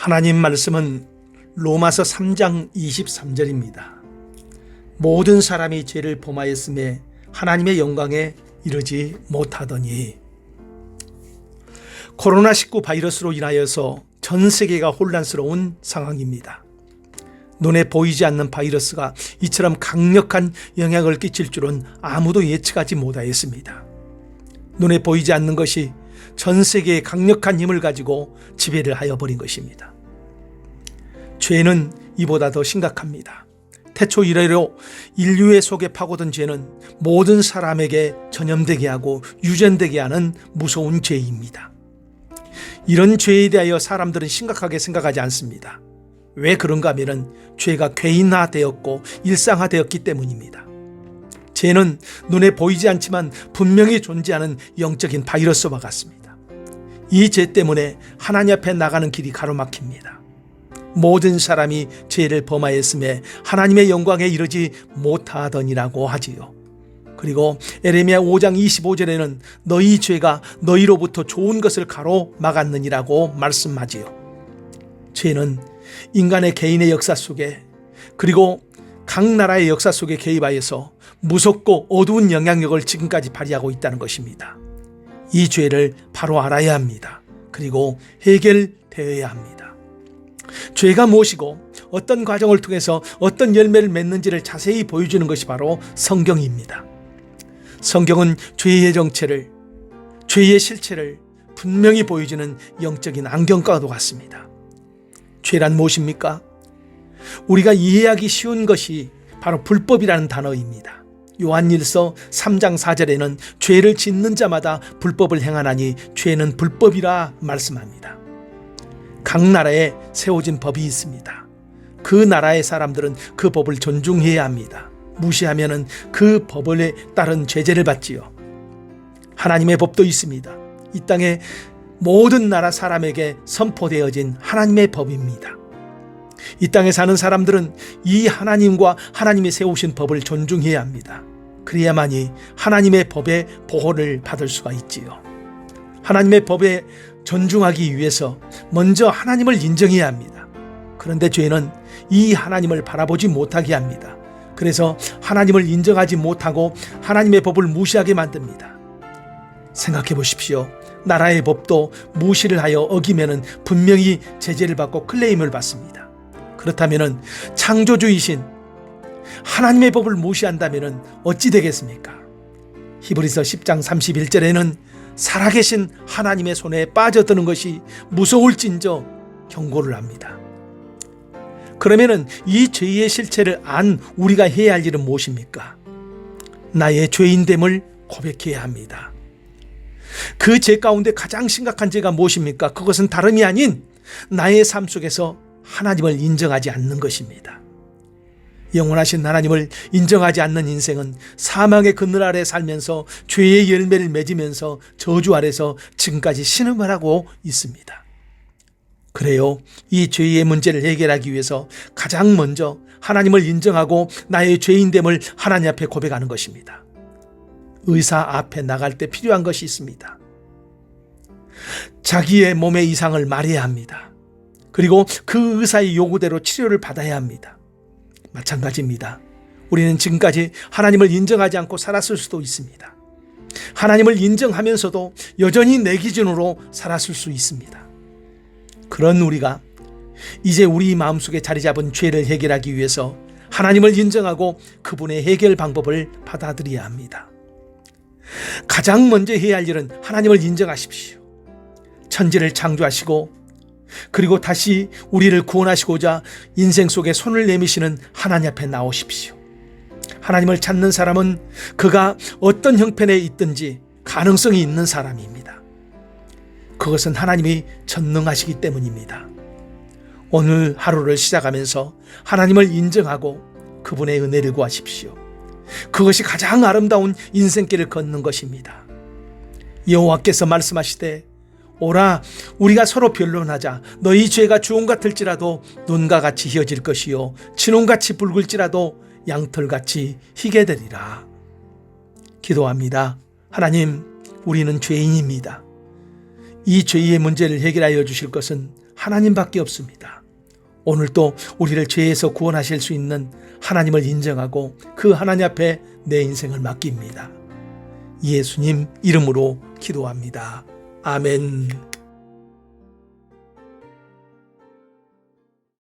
하나님 말씀은 로마서 3장 23절입니다. 모든 사람이 죄를 범하였음에 하나님의 영광에 이르지 못하더니. 코로나19 바이러스로 인하여서 전 세계가 혼란스러운 상황입니다. 눈에 보이지 않는 바이러스가 이처럼 강력한 영향을 끼칠 줄은 아무도 예측하지 못하였습니다. 눈에 보이지 않는 것이 전 세계에 강력한 힘을 가지고 지배를 하여 버린 것입니다. 죄는 이보다 더 심각합니다. 태초 이래로 인류의 속에 파고든 죄는 모든 사람에게 전염되게 하고 유전되게 하는 무서운 죄입니다. 이런 죄에 대하여 사람들은 심각하게 생각하지 않습니다. 왜 그런가 하면 죄가 괴인화되었고 일상화되었기 때문입니다. 죄는 눈에 보이지 않지만 분명히 존재하는 영적인 바이러스와 같습니다. 이 죄 때문에 하나님 앞에 나가는 길이 가로막힙니다. 모든 사람이 죄를 범하였음에 하나님의 영광에 이르지 못하더니라고 하지요. 그리고 에레미야 5장 25절에는 너희 죄가 너희로부터 좋은 것을 가로막았느니라고 말씀하지요. 죄는 인간의 개인의 역사 속에 그리고 각 나라의 역사 속에 개입하여서 무섭고 어두운 영향력을 지금까지 발휘하고 있다는 것입니다. 이 죄를 바로 알아야 합니다. 그리고 해결되어야 합니다. 죄가 무엇이고 어떤 과정을 통해서 어떤 열매를 맺는지를 자세히 보여주는 것이 바로 성경입니다. 성경은 죄의 정체를, 죄의 실체를 분명히 보여주는 영적인 안경과도 같습니다. 죄란 무엇입니까? 우리가 이해하기 쉬운 것이 바로 불법이라는 단어입니다. 요한일서 3장 4절에는 죄를 짓는 자마다 불법을 행하나니 죄는 불법이라 말씀합니다. 각 나라에 세워진 법이 있습니다. 그 나라의 사람들은 그 법을 존중해야 합니다. 무시하면 그 법에 따른 제재를 받지요. 하나님의 법도 있습니다. 이 땅에 모든 나라 사람에게 선포되어진 하나님의 법입니다. 이 땅에 사는 사람들은 이 하나님과 하나님이 세우신 법을 존중해야 합니다. 그래야만이 하나님의 법의 보호를 받을 수가 있지요. 하나님의 법에 존중하기 위해서 먼저 하나님을 인정해야 합니다. 그런데 죄는 이 하나님을 바라보지 못하게 합니다. 그래서 하나님을 인정하지 못하고 하나님의 법을 무시하게 만듭니다. 생각해 보십시오. 나라의 법도 무시를 하여 어기면 분명히 제재를 받고 클레임을 받습니다. 그렇다면 창조주이신 하나님의 법을 무시한다면 어찌 되겠습니까? 히브리서 10장 31절에는 살아계신 하나님의 손에 빠져드는 것이 무서울진저 경고를 합니다. 그러면 이 죄의 실체를 안 우리가 해야 할 일은 무엇입니까? 나의 죄인됨을 고백해야 합니다. 그 죄 가운데 가장 심각한 죄가 무엇입니까? 그것은 다름이 아닌 나의 삶 속에서 하나님을 인정하지 않는 것입니다. 영원하신 하나님을 인정하지 않는 인생은 사망의 그늘 아래 살면서 죄의 열매를 맺으면서 저주 아래서 지금까지 신음을 하고 있습니다. 그래요. 이 죄의 문제를 해결하기 위해서 가장 먼저 하나님을 인정하고 나의 죄인됨을 하나님 앞에 고백하는 것입니다. 의사 앞에 나갈 때 필요한 것이 있습니다. 자기의 몸의 이상을 말해야 합니다. 그리고 그 의사의 요구대로 치료를 받아야 합니다. 마찬가지입니다. 우리는 지금까지 하나님을 인정하지 않고 살았을 수도 있습니다. 하나님을 인정하면서도 여전히 내 기준으로 살았을 수 있습니다. 그런 우리가 이제 우리 마음속에 자리 잡은 죄를 해결하기 위해서 하나님을 인정하고 그분의 해결 방법을 받아들여야 합니다. 가장 먼저 해야 할 일은 하나님을 인정하십시오. 천지를 창조하시고 그리고 다시 우리를 구원하시고자 인생 속에 손을 내미시는 하나님 앞에 나오십시오. 하나님을 찾는 사람은 그가 어떤 형편에 있든지 가능성이 있는 사람입니다. 그것은 하나님이 전능하시기 때문입니다. 오늘 하루를 시작하면서 하나님을 인정하고 그분의 은혜를 구하십시오. 그것이 가장 아름다운 인생길을 걷는 것입니다. 여호와께서 말씀하시되 오라 우리가 서로 변론하자. 너희 죄가 주홍 같을지라도 눈과 같이 희어질 것이요 진홍같이 붉을지라도 양털같이 희게 되리라. 기도합니다. 하나님, 우리는 죄인입니다. 이 죄의 문제를 해결하여 주실 것은 하나님밖에 없습니다. 오늘도 우리를 죄에서 구원하실 수 있는 하나님을 인정하고 그 하나님 앞에 내 인생을 맡깁니다. 예수님 이름으로 기도합니다. 아멘.